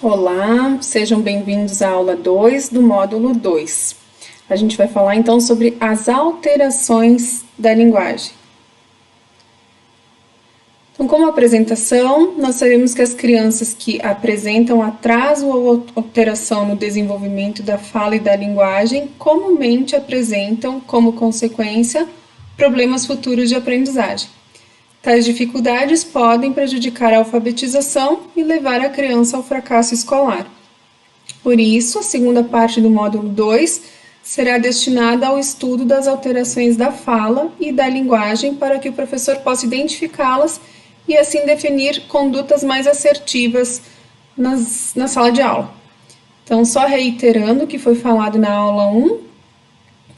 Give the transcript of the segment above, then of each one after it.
Olá, sejam bem-vindos à aula 2 do módulo 2. A gente vai falar então sobre as alterações da linguagem. Então, como apresentação, nós sabemos que as crianças que apresentam atraso ou alteração no desenvolvimento da fala e da linguagem comumente apresentam, como consequência, problemas futuros de aprendizagem. Tais dificuldades podem prejudicar a alfabetização e levar a criança ao fracasso escolar. Por isso, a segunda parte do módulo 2 será destinada ao estudo das alterações da fala e da linguagem para que o professor possa identificá-las e assim definir condutas mais assertivas na sala de aula. Então, só reiterando o que foi falado na aula 1,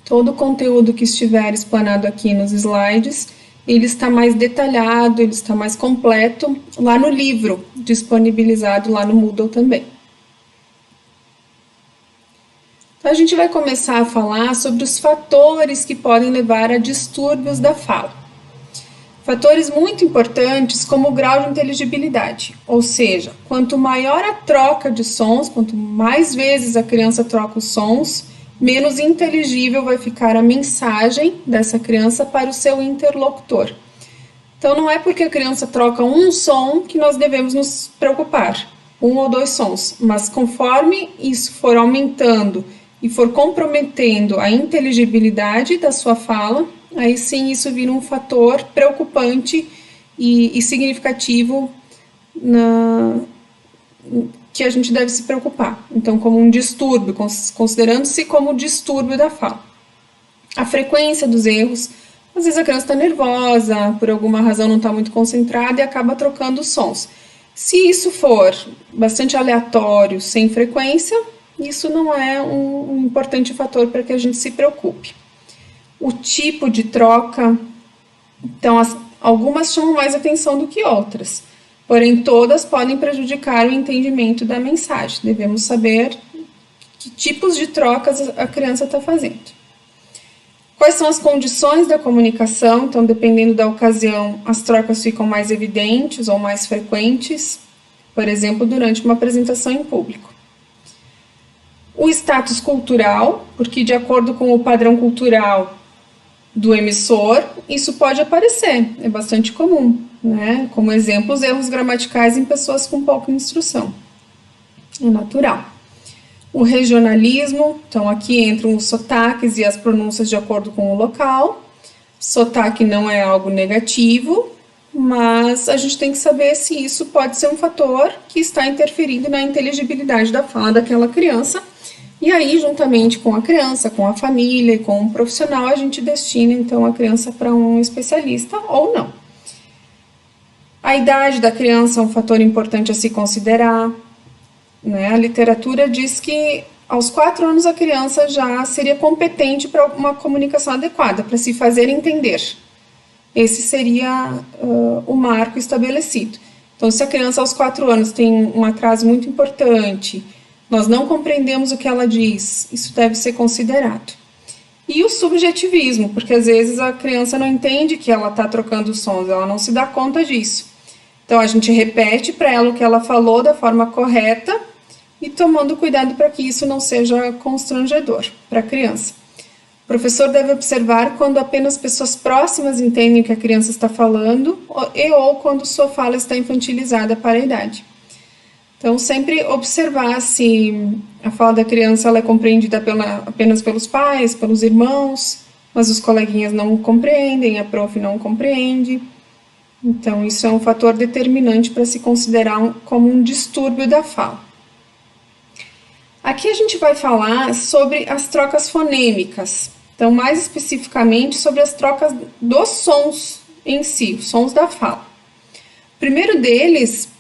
todo o conteúdo que estiver explanado aqui nos slides, ele está mais detalhado, ele está mais completo lá no livro, disponibilizado lá no Moodle também. Então, a gente vai começar a falar sobre os fatores que podem levar a distúrbios da fala. Fatores muito importantes como o grau de inteligibilidade, ou seja, quanto maior a troca de sons, quanto mais vezes a criança troca os sons, menos inteligível vai ficar a mensagem dessa criança para o seu interlocutor. Então, não é porque a criança troca um som que nós devemos nos preocupar, um ou dois sons, mas conforme isso for aumentando e for comprometendo a inteligibilidade da sua fala, aí sim isso vira um fator preocupante e significativo que a gente deve se preocupar. Então, como um distúrbio, considerando-se como distúrbio da fala. A frequência dos erros, às vezes a criança está nervosa, por alguma razão não está muito concentrada e acaba trocando sons. Se isso for bastante aleatório, sem frequência, isso não é um importante fator para que a gente se preocupe. O tipo de troca, então algumas chamam mais atenção do que outras. Porém, todas podem prejudicar o entendimento da mensagem. Devemos saber que tipos de trocas a criança está fazendo. Quais são as condições da comunicação? Então, dependendo da ocasião, as trocas ficam mais evidentes ou mais frequentes, por exemplo, durante uma apresentação em público. O status cultural, porque de acordo com o padrão cultural do emissor, isso pode aparecer, é bastante comum, né? Como exemplo, os erros gramaticais em pessoas com pouca instrução. É natural. O regionalismo, então aqui entram os sotaques e as pronúncias de acordo com o local. Sotaque não é algo negativo, mas a gente tem que saber se isso pode ser um fator que está interferindo na inteligibilidade da fala daquela criança. E aí, juntamente com a criança, com a família e com um profissional, a gente destina, então, a criança para um especialista ou não. A idade da criança é um fator importante a se considerar, né? A literatura diz que aos 4 anos a criança já seria competente para uma comunicação adequada, para se fazer entender. Esse seria o marco estabelecido. Então, se a criança aos 4 anos tem um atraso muito importante, nós não compreendemos o que ela diz, isso deve ser considerado. E o subjetivismo, porque às vezes a criança não entende que ela está trocando sons, ela não se dá conta disso. Então a gente repete para ela o que ela falou da forma correta e tomando cuidado para que isso não seja constrangedor para a criança. O professor deve observar quando apenas pessoas próximas entendem o que a criança está falando ou quando sua fala está infantilizada para a idade. Então, sempre observar se a fala da criança ela é compreendida apenas pelos pais, pelos irmãos, mas os coleguinhas não compreendem, a prof não compreende. Então, isso é um fator determinante para se considerar como um distúrbio da fala. Aqui a gente vai falar sobre as trocas fonêmicas. Então, mais especificamente sobre as trocas dos sons em si, os sons da fala. O primeiro deles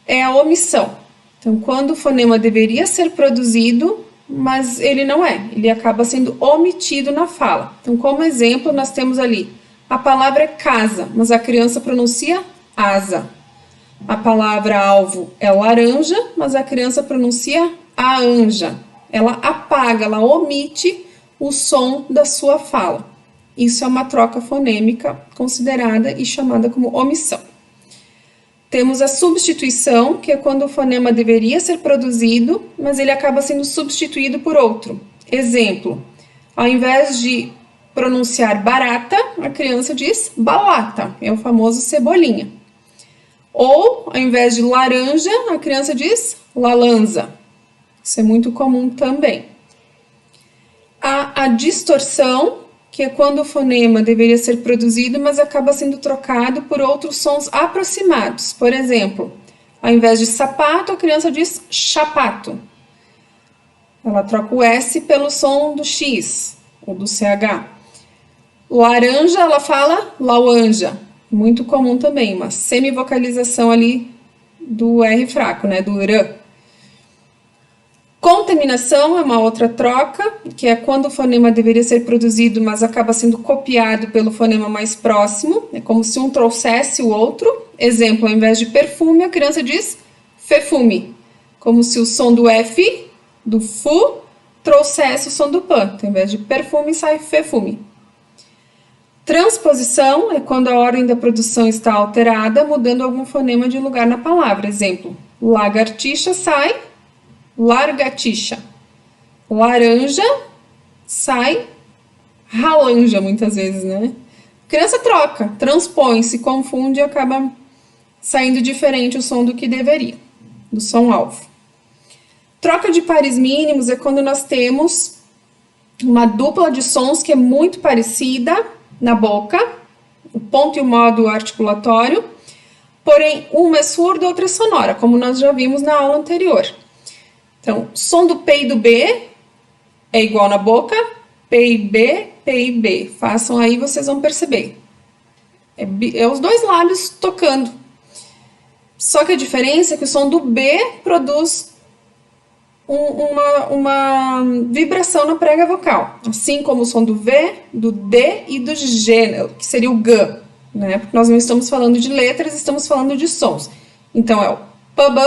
é a omissão. Então, quando o fonema deveria ser produzido, mas ele não é, ele acaba sendo omitido na fala. Então, como exemplo, nós temos ali a palavra casa, mas a criança pronuncia asa. A palavra alvo é laranja, mas a criança pronuncia a anja. Ela apaga, ela omite o som da sua fala. Isso é uma troca fonêmica considerada e chamada como omissão. Temos a substituição, que é quando o fonema deveria ser produzido, mas ele acaba sendo substituído por outro. Exemplo, ao invés de pronunciar barata, a criança diz balata, é o famoso cebolinha. Ou, ao invés de laranja, a criança diz lalanza. Isso é muito comum também. Há a distorção, que é quando o fonema deveria ser produzido, mas acaba sendo trocado por outros sons aproximados. Por exemplo, ao invés de sapato, a criança diz chapato. Ela troca o S pelo som do X, ou do CH. Laranja, ela fala lauanja. Muito comum também, uma semivocalização ali do R fraco, né, do R. Contaminação é uma outra troca, que é quando o fonema deveria ser produzido, mas acaba sendo copiado pelo fonema mais próximo. É como se um trouxesse o outro. Exemplo, ao invés de perfume, a criança diz fefume. Como se o som do F, do fu, trouxesse o som do pan. Então, ao invés de perfume, sai fefume. Transposição é quando a ordem da produção está alterada, mudando algum fonema de lugar na palavra. Exemplo, lagartixa sai largatixa. Laranja sai ralanja, muitas vezes, né? Criança troca, transpõe, se confunde e acaba saindo diferente o som do que deveria, do som alvo. Troca de pares mínimos é quando nós temos uma dupla de sons que é muito parecida na boca, o ponto e o modo articulatório, porém uma é surda, outra é sonora, como nós já vimos na aula anterior. Então, som do P e do B é igual na boca, P e B, P e B. Façam aí, vocês vão perceber. É os dois lábios tocando. Só que a diferença é que o som do B produz uma vibração na prega vocal. Assim como o som do V, do D e do G, que seria o G, né? Porque nós não estamos falando de letras, estamos falando de sons. Então, é o PB,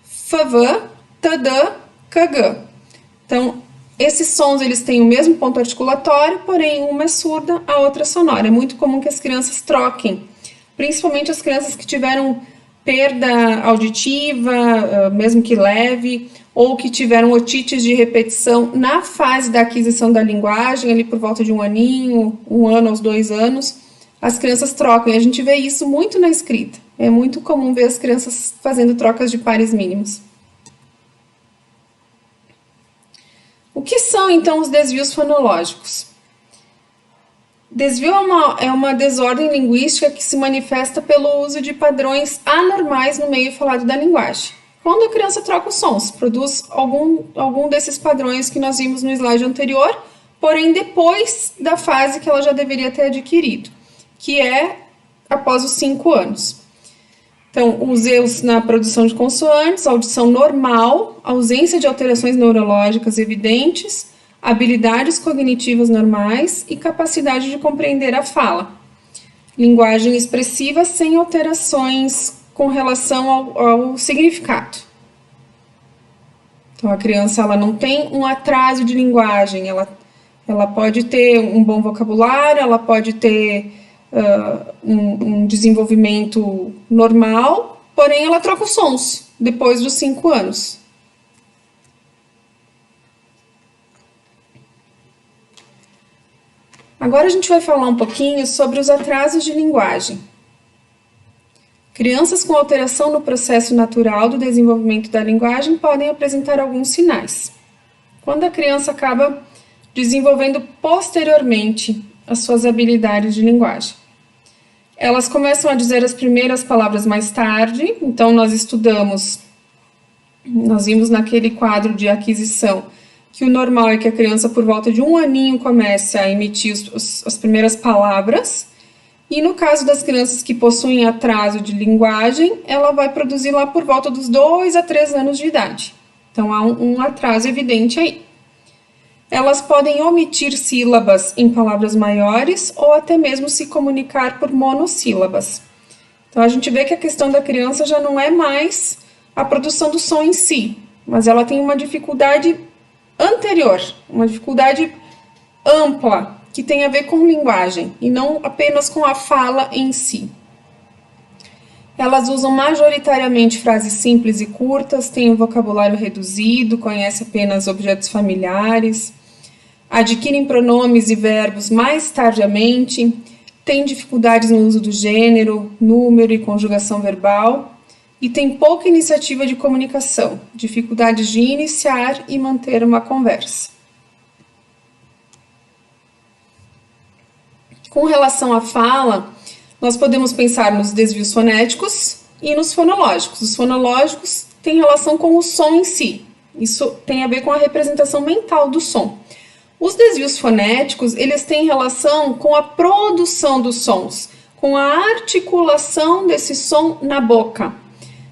FV, TD, KG. Então, esses sons eles têm o mesmo ponto articulatório, porém uma é surda, a outra é sonora. É muito comum que as crianças troquem, principalmente as crianças que tiveram perda auditiva, mesmo que leve, ou que tiveram otites de repetição na fase da aquisição da linguagem, ali por volta de 1 aninho, 1 ano aos 2 anos, as crianças trocam. E a gente vê isso muito na escrita. É muito comum ver as crianças fazendo trocas de pares mínimos. O que são, então, os desvios fonológicos? Desvio é uma desordem linguística que se manifesta pelo uso de padrões anormais no meio falado da linguagem. Quando a criança troca os sons, produz algum desses padrões que nós vimos no slide anterior, porém depois da fase que ela já deveria ter adquirido, que é após os 5 anos. Então, os erros na produção de consoantes, audição normal, ausência de alterações neurológicas evidentes, habilidades cognitivas normais e capacidade de compreender a fala. Linguagem expressiva sem alterações com relação ao significado. Então, a criança ela não tem um atraso de linguagem, ela pode ter um bom vocabulário, ela pode ter um desenvolvimento normal, porém ela troca os sons depois dos 5 anos. Agora a gente vai falar um pouquinho sobre os atrasos de linguagem. Crianças com alteração no processo natural do desenvolvimento da linguagem podem apresentar alguns sinais. Quando a criança acaba desenvolvendo posteriormente as suas habilidades de linguagem. Elas começam a dizer as primeiras palavras mais tarde, então nós vimos naquele quadro de aquisição que o normal é que a criança por volta de 1 aninho comece a emitir as primeiras palavras, e no caso das crianças que possuem atraso de linguagem, ela vai produzir lá por volta dos 2 a 3 anos de idade. Então há um atraso evidente aí. Elas podem omitir sílabas em palavras maiores ou até mesmo se comunicar por monossílabas. Então, a gente vê que a questão da criança já não é mais a produção do som em si, mas ela tem uma dificuldade anterior, uma dificuldade ampla, que tem a ver com linguagem e não apenas com a fala em si. Elas usam majoritariamente frases simples e curtas, têm um vocabulário reduzido, conhecem apenas objetos familiares, adquirem pronomes e verbos mais tardiamente, têm dificuldades no uso do gênero, número e conjugação verbal e têm pouca iniciativa de comunicação, dificuldades de iniciar e manter uma conversa. Com relação à fala, nós podemos pensar nos desvios fonéticos e nos fonológicos. Os fonológicos têm relação com o som em si. Isso tem a ver com a representação mental do som. Os desvios fonéticos, eles têm relação com a produção dos sons, com a articulação desse som na boca.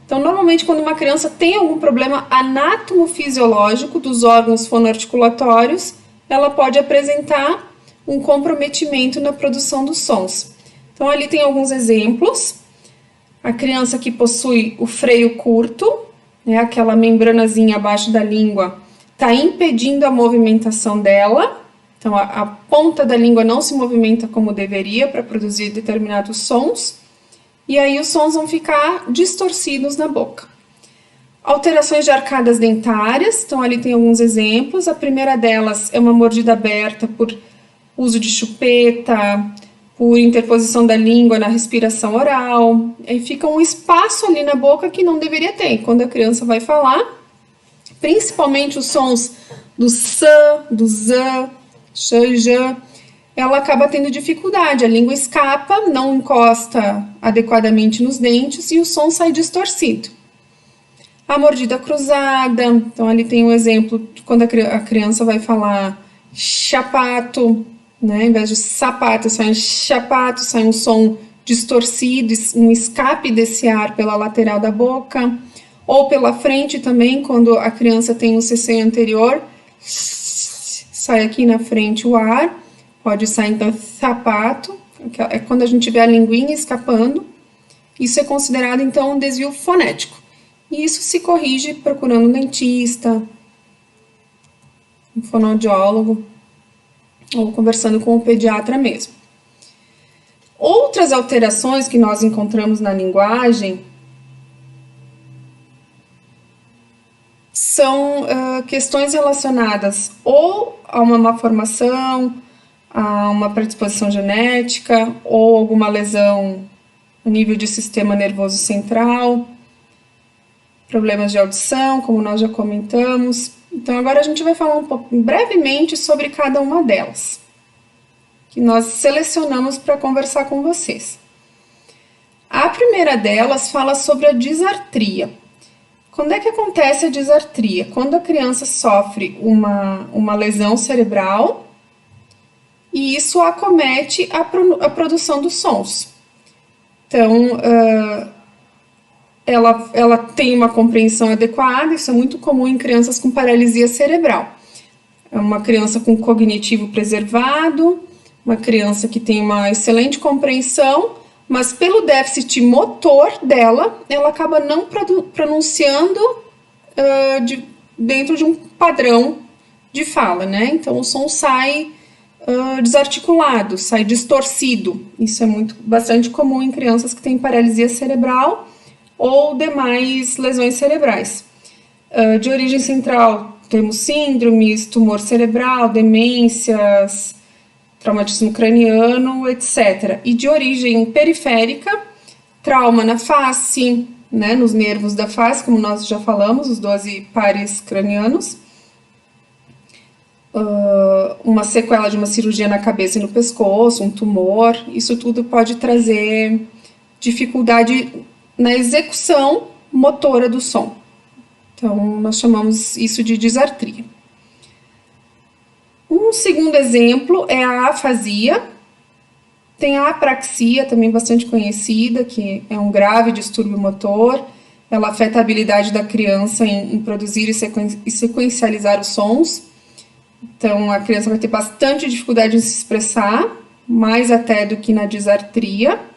Então, normalmente, quando uma criança tem algum problema anatomofisiológico dos órgãos fonoarticulatórios, ela pode apresentar um comprometimento na produção dos sons. Então, ali tem alguns exemplos. A criança que possui o freio curto, né, aquela membranazinha abaixo da língua, está impedindo a movimentação dela. Então, a ponta da língua não se movimenta como deveria para produzir determinados sons. E aí os sons vão ficar distorcidos na boca. Alterações de arcadas dentárias. Então, ali tem alguns exemplos. A primeira delas é uma mordida aberta por uso de chupeta, por interposição da língua na respiração oral. Aí fica um espaço ali na boca que não deveria ter. Quando a criança vai falar, principalmente os sons do s, do z, sh e j, ela acaba tendo dificuldade. A língua escapa, não encosta adequadamente nos dentes e o som sai distorcido. A mordida cruzada. Então, ali tem um exemplo de quando a criança vai falar chapato, né? Em vez de sapato, sai um chapato, sai um som distorcido, um escape desse ar pela lateral da boca, ou pela frente também, quando a criança tem um CC anterior, sai aqui na frente o ar, pode sair então sapato, é quando a gente vê a linguinha escapando. Isso é considerado então um desvio fonético. E isso se corrige procurando um dentista, um fonoaudiólogo, ou conversando com o pediatra mesmo. Outras alterações que nós encontramos na linguagem são questões relacionadas ou a uma malformação, a uma predisposição genética, ou alguma lesão a nível de sistema nervoso central, problemas de audição, como nós já comentamos. Então, agora a gente vai falar um pouco brevemente sobre cada uma delas, que nós selecionamos para conversar com vocês. A primeira delas fala sobre a disartria. Quando é que acontece a disartria? Quando a criança sofre uma lesão cerebral e isso acomete a produção dos sons. Então, ela tem uma compreensão adequada, isso é muito comum em crianças com paralisia cerebral. É uma criança com cognitivo preservado, uma criança que tem uma excelente compreensão, mas pelo déficit motor dela, ela acaba não pronunciando dentro de um padrão de fala, né? Então o som sai desarticulado, sai distorcido. Isso é bastante comum em crianças que têm paralisia cerebral ou demais lesões cerebrais. De origem central, temos síndromes, tumor cerebral, demências, traumatismo craniano, etc. E de origem periférica, trauma na face, né, nos nervos da face, como nós já falamos, os 12 pares cranianos, uma sequela de uma cirurgia na cabeça e no pescoço, um tumor, isso tudo pode trazer dificuldade na execução motora do som. Então, nós chamamos isso de disartria. Um segundo exemplo é a afasia. Tem a apraxia, também bastante conhecida, que é um grave distúrbio motor. Ela afeta a habilidade da criança em produzir e sequencializar os sons. Então, a criança vai ter bastante dificuldade em se expressar, mais até do que na disartria.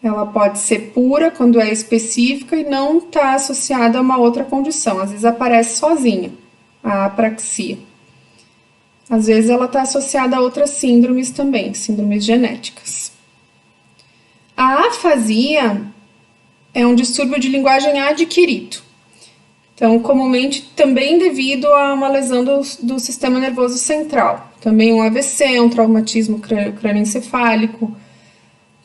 Ela pode ser pura quando é específica e não está associada a uma outra condição. Às vezes aparece sozinha, a apraxia. Às vezes ela está associada a outras síndromes também, síndromes genéticas. A afasia é um distúrbio de linguagem adquirido. Então, comumente também devido a uma lesão do sistema nervoso central. Também um AVC, um traumatismo crânioencefálico,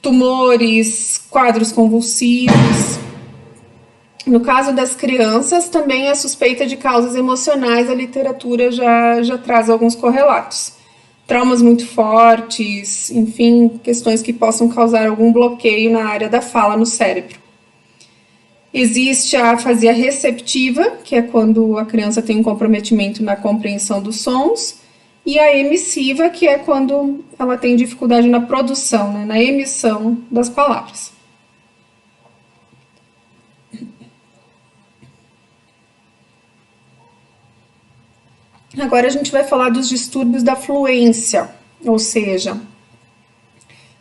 tumores, quadros convulsivos. No caso das crianças, também a suspeita de causas emocionais, a literatura já traz alguns correlatos. Traumas muito fortes, enfim, questões que possam causar algum bloqueio na área da fala no cérebro. Existe a afasia receptiva, que é quando a criança tem um comprometimento na compreensão dos sons, e a emissiva, que é quando ela tem dificuldade na produção, né, na emissão das palavras. Agora a gente vai falar dos distúrbios da fluência, ou seja,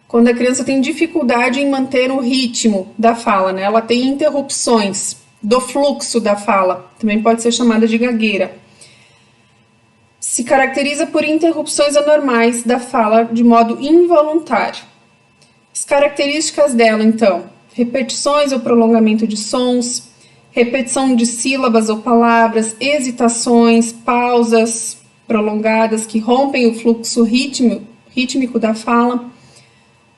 quando a criança tem dificuldade em manter o ritmo da fala, né? Ela tem interrupções do fluxo da fala, também pode ser chamada de gagueira. Se caracteriza por interrupções anormais da fala de modo involuntário. As características dela, então, repetições ou prolongamento de sons, repetição de sílabas ou palavras, hesitações, pausas prolongadas que rompem o fluxo rítmico da fala,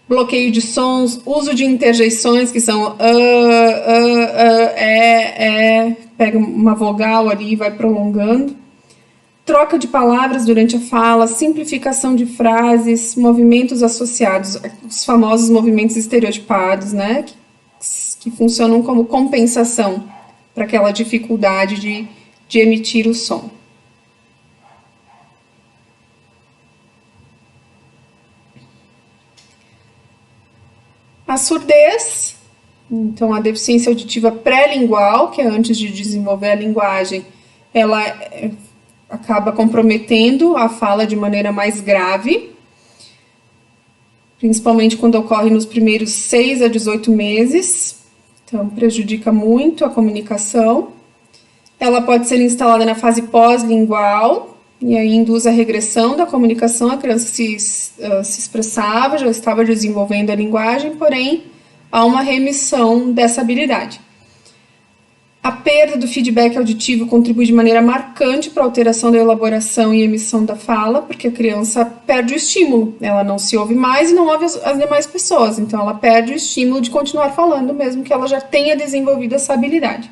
bloqueio de sons, uso de interjeições, que são pega uma vogal ali e vai prolongando, troca de palavras durante a fala, simplificação de frases, movimentos associados, os famosos movimentos estereotipados, né, que funcionam como compensação para aquela dificuldade de emitir o som. A surdez, então a deficiência auditiva pré-lingual, que é antes de desenvolver a linguagem, ela acaba comprometendo a fala de maneira mais grave, principalmente quando ocorre nos primeiros 6 a 18 meses, então prejudica muito a comunicação. Ela pode ser instalada na fase pós-lingual, e aí induz a regressão da comunicação, a criança se expressava, já estava desenvolvendo a linguagem, porém há uma remissão dessa habilidade. A perda do feedback auditivo contribui de maneira marcante para a alteração da elaboração e emissão da fala, porque a criança perde o estímulo, ela não se ouve mais e não ouve as demais pessoas, então ela perde o estímulo de continuar falando, mesmo que ela já tenha desenvolvido essa habilidade.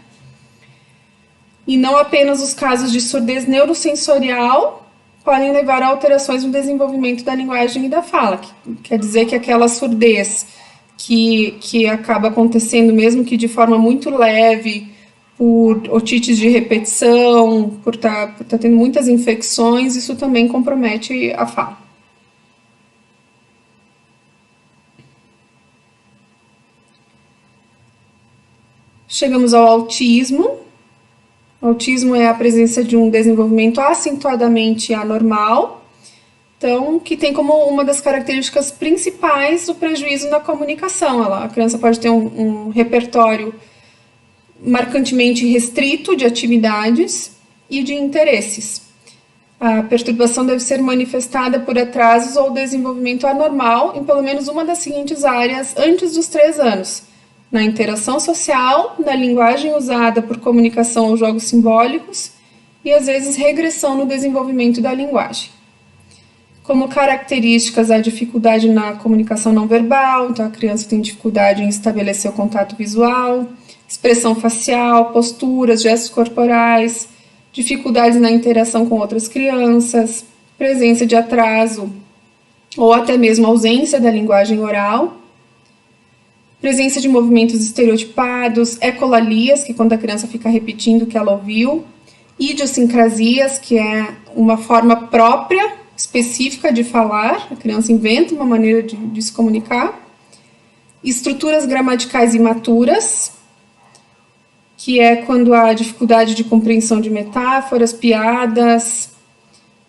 E não apenas os casos de surdez neurosensorial podem levar a alterações no desenvolvimento da linguagem e da fala. Quer dizer que aquela surdez que acaba acontecendo, mesmo que de forma muito leve, por otites de repetição, por estar tendo muitas infecções, isso também compromete a fala. Chegamos ao autismo. O autismo é a presença de um desenvolvimento acentuadamente anormal, então, que tem como uma das características principais o prejuízo na comunicação. A criança pode ter um repertório marcantemente restrito de atividades e de interesses. A perturbação deve ser manifestada por atrasos ou desenvolvimento anormal em pelo menos uma das seguintes áreas antes dos 3 anos. Na interação social, na linguagem usada por comunicação ou jogos simbólicos e, às vezes, regressão no desenvolvimento da linguagem. Como características, a dificuldade na comunicação não verbal, então a criança tem dificuldade em estabelecer o contato visual, expressão facial, posturas, gestos corporais, dificuldades na interação com outras crianças, presença de atraso ou até mesmo ausência da linguagem oral, presença de movimentos estereotipados, ecolalias, que é quando a criança fica repetindo o que ela ouviu, idiosincrasias, que é uma forma própria, específica de falar, a criança inventa uma maneira de se comunicar, estruturas gramaticais imaturas, que é quando há dificuldade de compreensão de metáforas, piadas,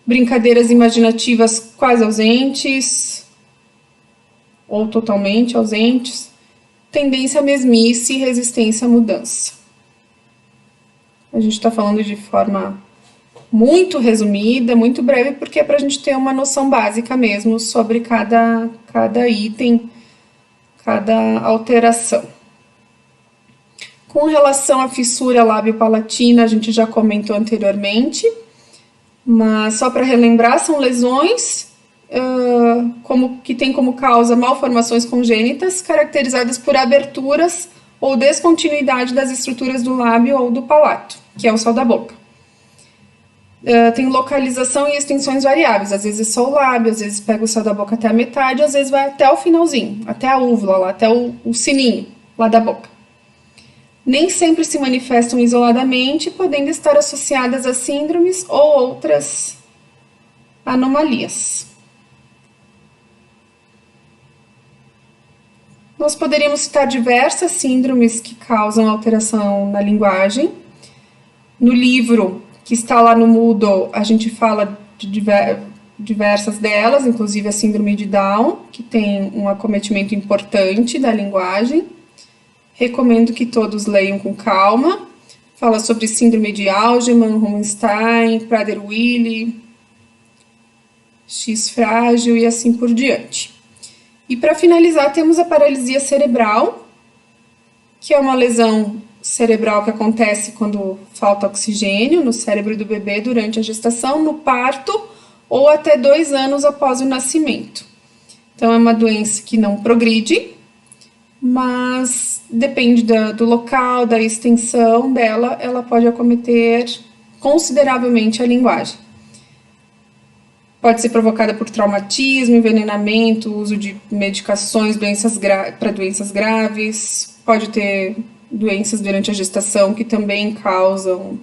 brincadeiras imaginativas quase ausentes, ou totalmente ausentes, tendência à mesmice e resistência à mudança. A gente está falando de forma muito resumida, muito breve, porque é para a gente ter uma noção básica mesmo sobre cada item cada alteração. Com relação à fissura lábio-palatina, a gente já comentou anteriormente, mas só para relembrar, são lesões que têm como causa malformações congênitas, caracterizadas por aberturas ou descontinuidade das estruturas do lábio ou do palato, que é o céu da boca. Tem localização e extensões variáveis, às vezes só o lábio, às vezes pega o céu da boca até a metade, às vezes vai até o finalzinho, até a úvula, lá, até o sininho lá da boca. Nem sempre se manifestam isoladamente, podendo estar associadas a síndromes ou outras anomalias. Nós poderíamos citar diversas síndromes que causam alteração na linguagem. No livro que está lá no Moodle, a gente fala de diversas delas, inclusive a síndrome de Down, que tem um acometimento importante da linguagem. Recomendo que todos leiam com calma. Fala sobre síndrome de Angelman, Rubinstein, Prader-Willi, X frágil e assim por diante. E para finalizar, temos a paralisia cerebral, que é uma lesão cerebral que acontece quando falta oxigênio no cérebro do bebê durante a gestação, no parto ou até 2 anos após o nascimento. Então, é uma doença que não progride, mas depende do local, da extensão dela, ela pode acometer consideravelmente a linguagem. Pode ser provocada por traumatismo, envenenamento, uso de medicações para doenças graves, pode ter doenças durante a gestação que também causam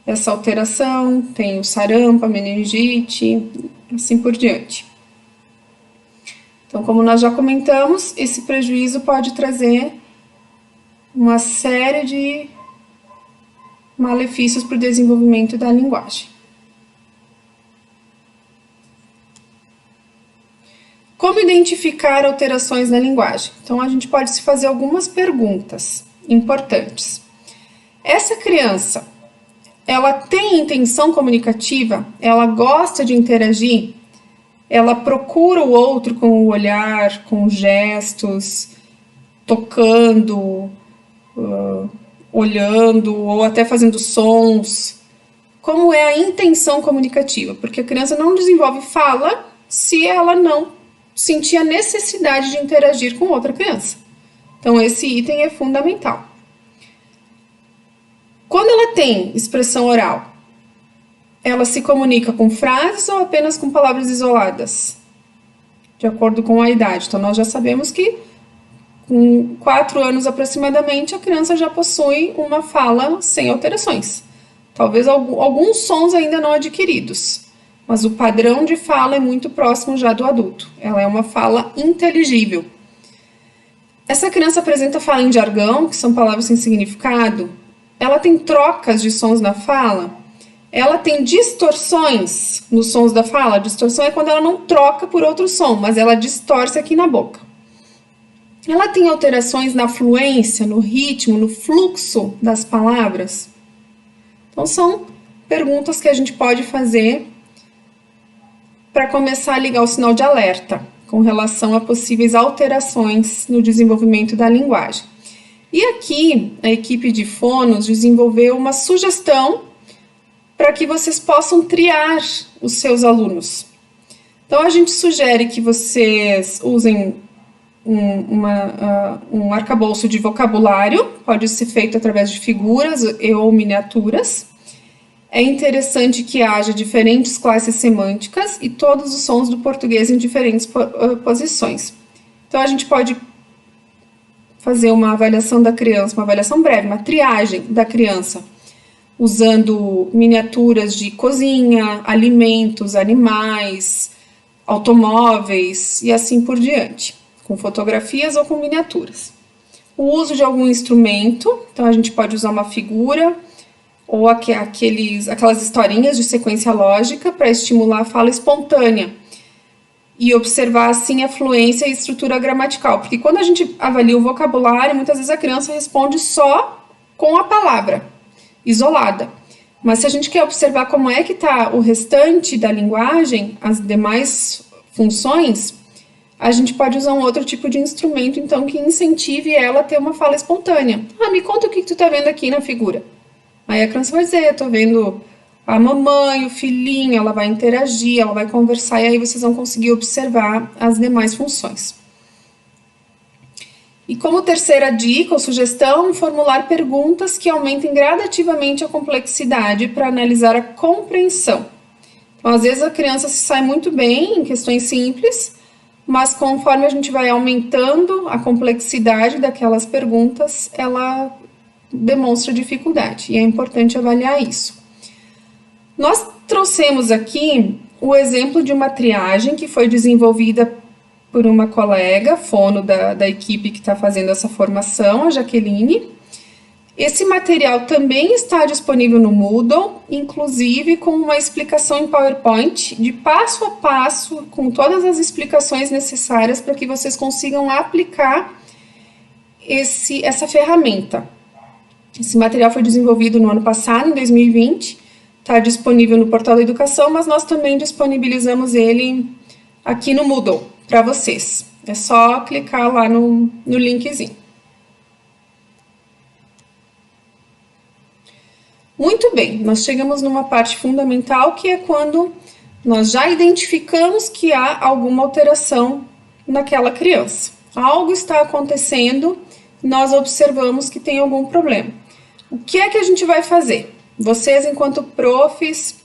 essa alteração, tem o sarampo, a meningite, assim por diante. Então, como nós já comentamos, esse prejuízo pode trazer uma série de malefícios para o desenvolvimento da linguagem. Como identificar alterações na linguagem? Então, a gente pode se fazer algumas perguntas importantes. Essa criança, ela tem intenção comunicativa? Ela gosta de interagir? Ela procura o outro com o olhar, com gestos, tocando, olhando ou até fazendo sons? Como é a intenção comunicativa? Porque a criança não desenvolve fala se ela não sentir a necessidade de interagir com outra criança. Então, esse item é fundamental. Quando ela tem expressão oral, ela se comunica com frases ou apenas com palavras isoladas? De acordo com a idade. Então, nós já sabemos que com 4 anos aproximadamente, a criança já possui uma fala sem alterações. Talvez alguns sons ainda não adquiridos, mas o padrão de fala é muito próximo já do adulto. Ela é uma fala inteligível. Essa criança apresenta fala em jargão, que são palavras sem significado. Ela tem trocas de sons na fala. Ela tem distorções nos sons da fala. Distorção é quando ela não troca por outro som, mas ela distorce aqui na boca. Ela tem alterações na fluência, no ritmo, no fluxo das palavras. Então, são perguntas que a gente pode fazer para começar a ligar o sinal de alerta com relação a possíveis alterações no desenvolvimento da linguagem. E aqui, a equipe de fonos desenvolveu uma sugestão para que vocês possam triar os seus alunos. Então, a gente sugere que vocês usem um arcabouço de vocabulário, pode ser feito através de figuras ou miniaturas. É interessante que haja diferentes classes semânticas e todos os sons do português em diferentes posições. Então, a gente pode fazer uma avaliação da criança, uma avaliação breve, uma triagem da criança, usando miniaturas de cozinha, alimentos, animais, automóveis e assim por diante, com fotografias ou com miniaturas. O uso de algum instrumento, então a gente pode usar uma figura ou aquelas historinhas de sequência lógica para estimular a fala espontânea e observar assim a fluência e estrutura gramatical, porque quando a gente avalia o vocabulário, muitas vezes a criança responde só com a palavra isolada, mas se a gente quer observar como é que está o restante da linguagem, as demais funções, a gente pode usar um outro tipo de instrumento, então, que incentive ela a ter uma fala espontânea. Ah, me conta o que tu tá vendo aqui na figura. Aí a criança vai dizer, tô vendo a mamãe, o filhinho, ela vai interagir, ela vai conversar, e aí vocês vão conseguir observar as demais funções. E como terceira dica ou sugestão, formular perguntas que aumentem gradativamente a complexidade para analisar a compreensão. Então, às vezes a criança se sai muito bem em questões simples, mas conforme a gente vai aumentando a complexidade daquelas perguntas, ela demonstra dificuldade, e é importante avaliar isso. Nós trouxemos aqui o exemplo de uma triagem que foi desenvolvida por uma colega, fono da equipe que está fazendo essa formação, a Jaqueline. Esse material também está disponível no Moodle, inclusive com uma explicação em PowerPoint, de passo a passo, com todas as explicações necessárias para que vocês consigam aplicar essa ferramenta. Esse material foi desenvolvido no ano passado, em 2020, está disponível no Portal da Educação, mas nós também disponibilizamos ele aqui no Moodle para vocês. É só clicar lá no linkzinho. Muito bem, nós chegamos numa parte fundamental, que é quando nós já identificamos que há alguma alteração naquela criança. Algo está acontecendo, nós observamos que tem algum problema. O que é que a gente vai fazer? Vocês, enquanto profs,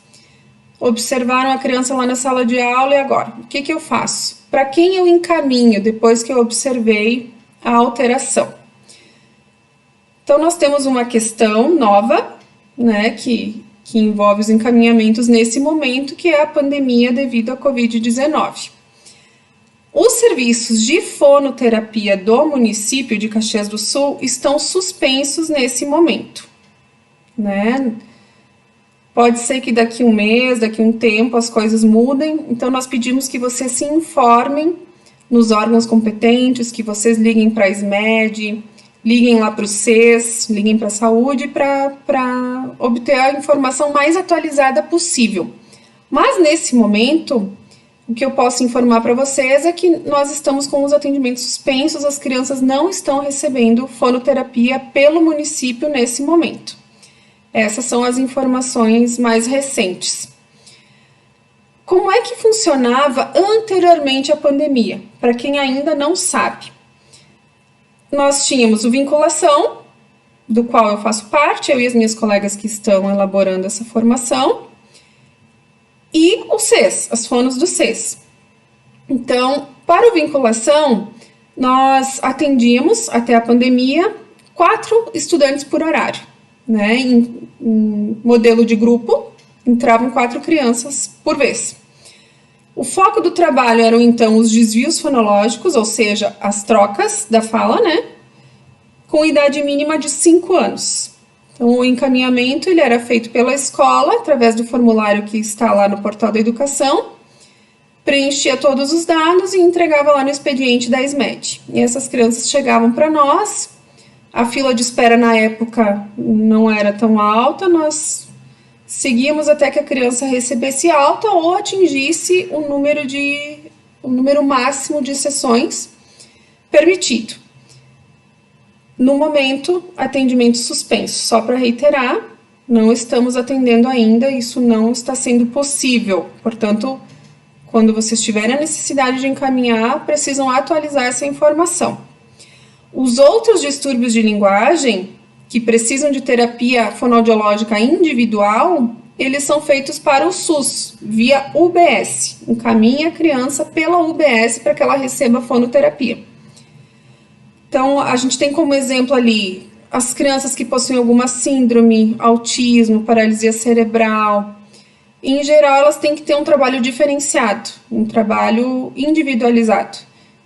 observaram a criança lá na sala de aula, e agora? O que eu faço? Para quem eu encaminho depois que eu observei a alteração? Então, nós temos uma questão nova, né, que envolve os encaminhamentos nesse momento, que é a pandemia devido à Covid-19. Os serviços de fonoterapia do município de Caxias do Sul estão suspensos nesse momento, né? Pode ser que daqui um mês, daqui um tempo, as coisas mudem, então nós pedimos que vocês se informem nos órgãos competentes, que vocês liguem para a SMED, liguem lá para o SES, liguem para a saúde, para obter a informação mais atualizada possível. Mas nesse momento, o que eu posso informar para vocês é que nós estamos com os atendimentos suspensos, as crianças não estão recebendo fonoterapia pelo município nesse momento. Essas são as informações mais recentes. Como é que funcionava anteriormente à pandemia? Para quem ainda não sabe. Nós tínhamos o Vinculação, do qual eu faço parte, eu e as minhas colegas que estão elaborando essa formação, e o SES, as fonos do SES. Então, para o Vinculação, nós atendíamos, até a pandemia, 4 estudantes por horário. Né, em modelo de grupo, entravam 4 crianças por vez. O foco do trabalho eram, então, os desvios fonológicos, ou seja, as trocas da fala, né, com idade mínima de 5 anos. Então, o encaminhamento ele era feito pela escola, através do formulário que está lá no Portal da Educação, preenchia todos os dados e entregava lá no expediente da SMED. E essas crianças chegavam para nós. A fila de espera na época não era tão alta, nós seguíamos até que a criança recebesse alta ou atingisse o número máximo de sessões permitido. No momento, atendimento suspenso. Só para reiterar, não estamos atendendo ainda, isso não está sendo possível. Portanto, quando vocês tiverem a necessidade de encaminhar, precisam atualizar essa informação. Os outros distúrbios de linguagem, que precisam de terapia fonoaudiológica individual, eles são feitos para o SUS, via UBS. Encaminha a criança pela UBS para que ela receba fonoterapia. Então, a gente tem como exemplo ali as crianças que possuem alguma síndrome, autismo, paralisia cerebral. Em geral, elas têm que ter um trabalho diferenciado, um trabalho individualizado.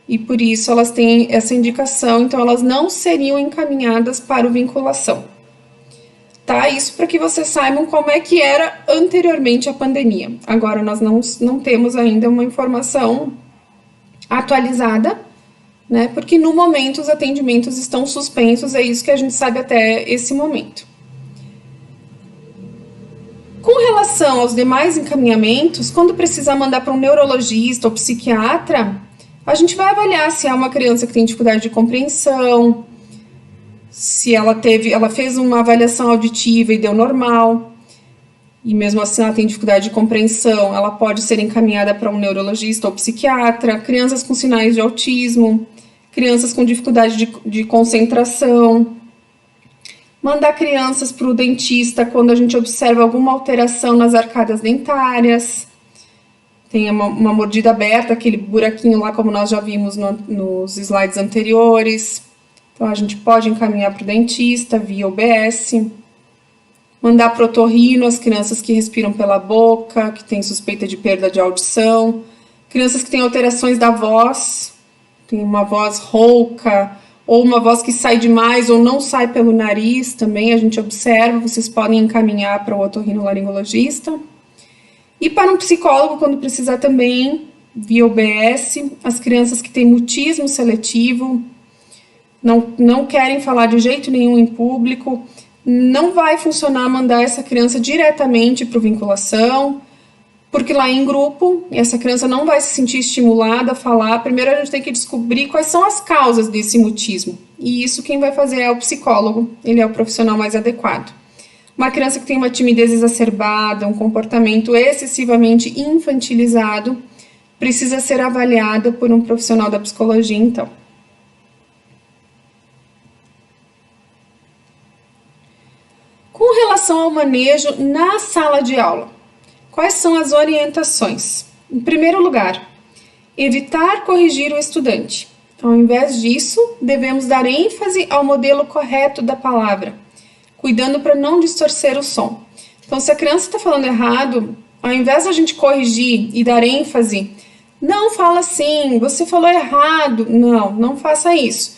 E por isso elas têm essa indicação, então elas não seriam encaminhadas para o Vinculação. Tá? Isso para que vocês saibam como é que era anteriormente à pandemia. Agora nós não temos ainda uma informação atualizada, né? Porque no momento os atendimentos estão suspensos, é isso que a gente sabe até esse momento. Com relação aos demais encaminhamentos, quando precisar mandar para um neurologista ou psiquiatra, A gente vai avaliar se é uma criança que tem dificuldade de compreensão, se ela fez uma avaliação auditiva e deu normal, e mesmo assim ela tem dificuldade de compreensão, ela pode ser encaminhada para um neurologista ou psiquiatra. Crianças com sinais de autismo, crianças com dificuldade de concentração. Mandar crianças para o dentista quando a gente observa alguma alteração nas arcadas dentárias. Tem uma mordida aberta, aquele buraquinho lá, como nós já vimos nos slides anteriores. Então, a gente pode encaminhar para o dentista via UBS. Mandar para o otorrino as crianças que respiram pela boca, que têm suspeita de perda de audição. Crianças que têm alterações da voz, tem uma voz rouca, ou uma voz que sai demais ou não sai pelo nariz, também a gente observa, vocês podem encaminhar para o otorrinolaringologista. E para um psicólogo, quando precisar também, via UBS, as crianças que têm mutismo seletivo, não querem falar de jeito nenhum em público, não vai funcionar mandar essa criança diretamente para o vinculação, porque lá em grupo, essa criança não vai se sentir estimulada a falar. Primeiro a gente tem que descobrir quais são as causas desse mutismo, e isso quem vai fazer é o psicólogo, ele é o profissional mais adequado. Uma criança que tem uma timidez exacerbada, um comportamento excessivamente infantilizado, precisa ser avaliada por um profissional da psicologia, então. Com relação ao manejo na sala de aula, quais são as orientações? Em primeiro lugar, evitar corrigir o estudante. Então, ao invés disso, devemos dar ênfase ao modelo correto da palavra, cuidando para não distorcer o som. Então, se a criança está falando errado, ao invés de a gente corrigir e dar ênfase, não fala assim, você falou errado. Não faça isso.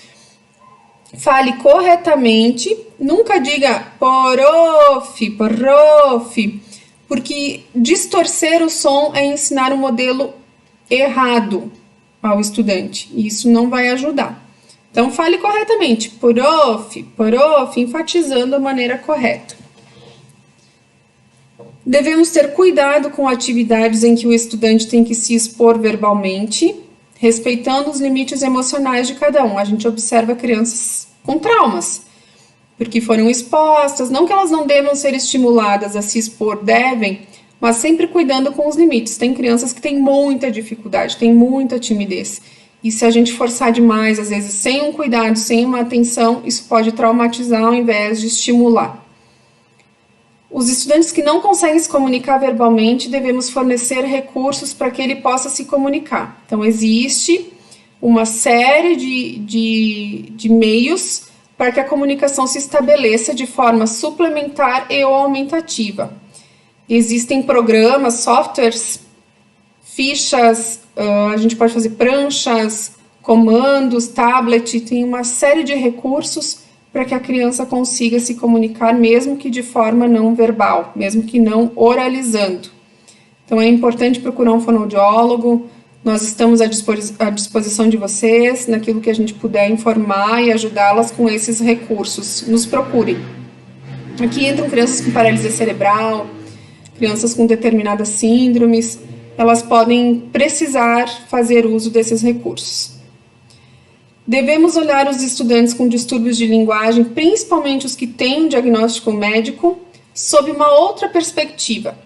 Fale corretamente, nunca diga prof, porque distorcer o som é ensinar um modelo errado ao estudante, e isso não vai ajudar. Então, fale corretamente, prof, enfatizando a maneira correta. Devemos ter cuidado com atividades em que o estudante tem que se expor verbalmente, respeitando os limites emocionais de cada um. A gente observa crianças com traumas, porque foram expostas, não que elas não devam ser estimuladas a se expor, devem, mas sempre cuidando com os limites. Tem crianças que têm muita dificuldade, têm muita timidez, e se a gente forçar demais, às vezes sem um cuidado, sem uma atenção, isso pode traumatizar ao invés de estimular. Os estudantes que não conseguem se comunicar verbalmente, devemos fornecer recursos para que ele possa se comunicar. Então, existe uma série de meios para que a comunicação se estabeleça de forma suplementar e ou aumentativa. Existem programas, softwares, fichas, a gente pode fazer pranchas, comandos, tablet, tem uma série de recursos para que a criança consiga se comunicar, mesmo que de forma não verbal, mesmo que não oralizando. Então, é importante procurar um fonoaudiólogo. Nós estamos à disposição de vocês, naquilo que a gente puder informar e ajudá-las com esses recursos. Nos procurem. Aqui entram crianças com paralisia cerebral, crianças com determinadas síndromes, elas podem precisar fazer uso desses recursos. Devemos olhar os estudantes com distúrbios de linguagem, principalmente os que têm um diagnóstico médico, sob uma outra perspectiva,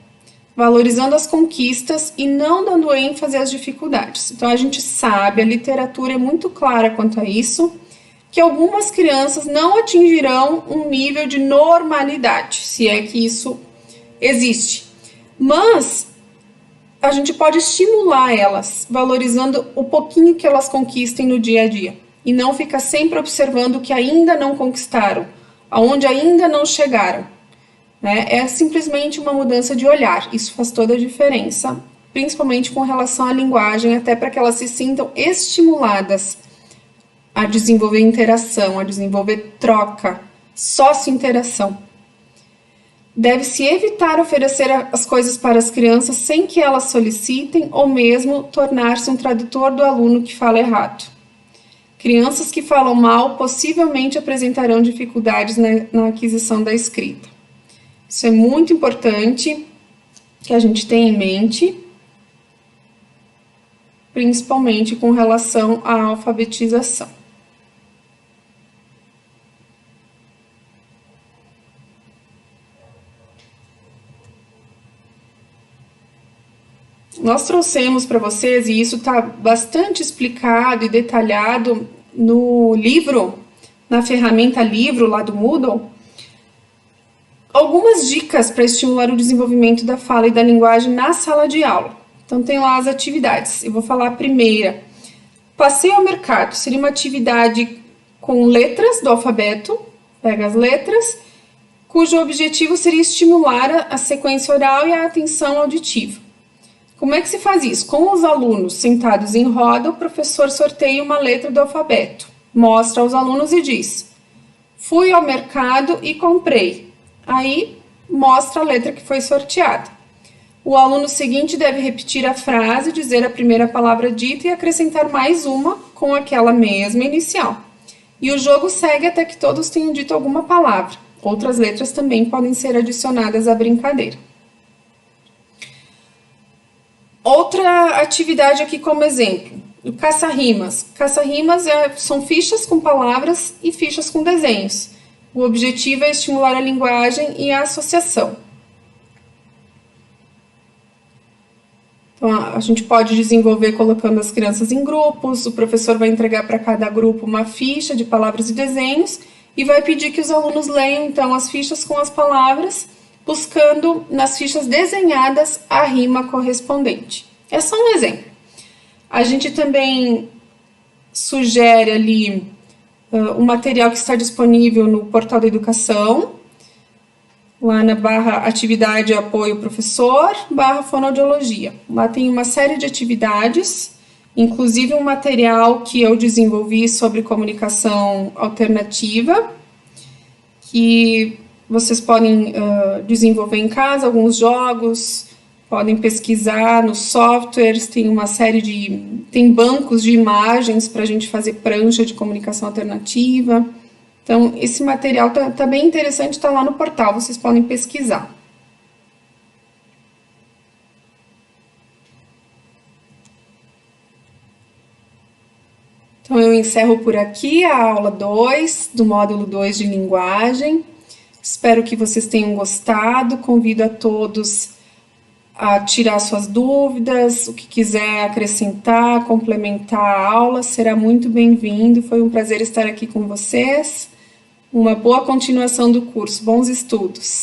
valorizando as conquistas e não dando ênfase às dificuldades. Então, a gente sabe, a literatura é muito clara quanto a isso, que algumas crianças não atingirão um nível de normalidade, se é que isso existe. Mas a gente pode estimular elas, valorizando o pouquinho que elas conquistem no dia a dia, e não ficar sempre observando o que ainda não conquistaram, aonde ainda não chegaram. É simplesmente uma mudança de olhar, isso faz toda a diferença, principalmente com relação à linguagem, até para que elas se sintam estimuladas a desenvolver interação, a desenvolver troca, sócio-interação. Deve-se evitar oferecer as coisas para as crianças sem que elas solicitem ou mesmo tornar-se um tradutor do aluno que fala errado. Crianças que falam mal possivelmente apresentarão dificuldades na aquisição da escrita. Isso é muito importante que a gente tenha em mente. principalmente com relação à alfabetização. Nós trouxemos para vocês, e isso está bastante explicado e detalhado no livro, na ferramenta livro lá do Moodle, algumas dicas para estimular o desenvolvimento da fala e da linguagem na sala de aula. Então tem lá as atividades. Eu vou falar a primeira. Passeio ao mercado seria uma atividade com letras do alfabeto, pega as letras, cujo objetivo seria estimular a sequência oral e a atenção auditiva. Como é que se faz isso? Com os alunos sentados em roda, o professor sorteia uma letra do alfabeto, mostra aos alunos e diz: fui ao mercado e comprei. Aí mostra a letra que foi sorteada. O aluno seguinte deve repetir a frase, dizer a primeira palavra dita e acrescentar mais uma com aquela mesma inicial. E o jogo segue até que todos tenham dito alguma palavra. Outras letras também podem ser adicionadas à brincadeira. Outra atividade aqui como exemplo, o caça-rimas. Caça-rimas são fichas com palavras e fichas com desenhos. O objetivo é estimular a linguagem e a associação. Então, a gente pode desenvolver colocando as crianças em grupos, o professor vai entregar para cada grupo uma ficha de palavras e desenhos e vai pedir que os alunos leiam, então, as fichas com as palavras, buscando nas fichas desenhadas a rima correspondente. É só um exemplo. A gente também sugere ali um material que está disponível no portal da educação, lá na barra atividade apoio professor, barra fonoaudiologia. Lá tem uma série de atividades, inclusive um material que eu desenvolvi sobre comunicação alternativa, que vocês podem desenvolver em casa, alguns jogos, podem pesquisar nos softwares, tem uma série tem bancos de imagens para a gente fazer prancha de comunicação alternativa. Então, esse material tá bem interessante, está lá no portal, vocês podem pesquisar. Então, eu encerro por aqui a aula 2 do módulo 2 de linguagem. Espero que vocês tenham gostado, convido a todos a tirar suas dúvidas, o que quiser acrescentar, complementar a aula, será muito bem-vindo. Foi um prazer estar aqui com vocês. Uma boa continuação do curso. Bons estudos!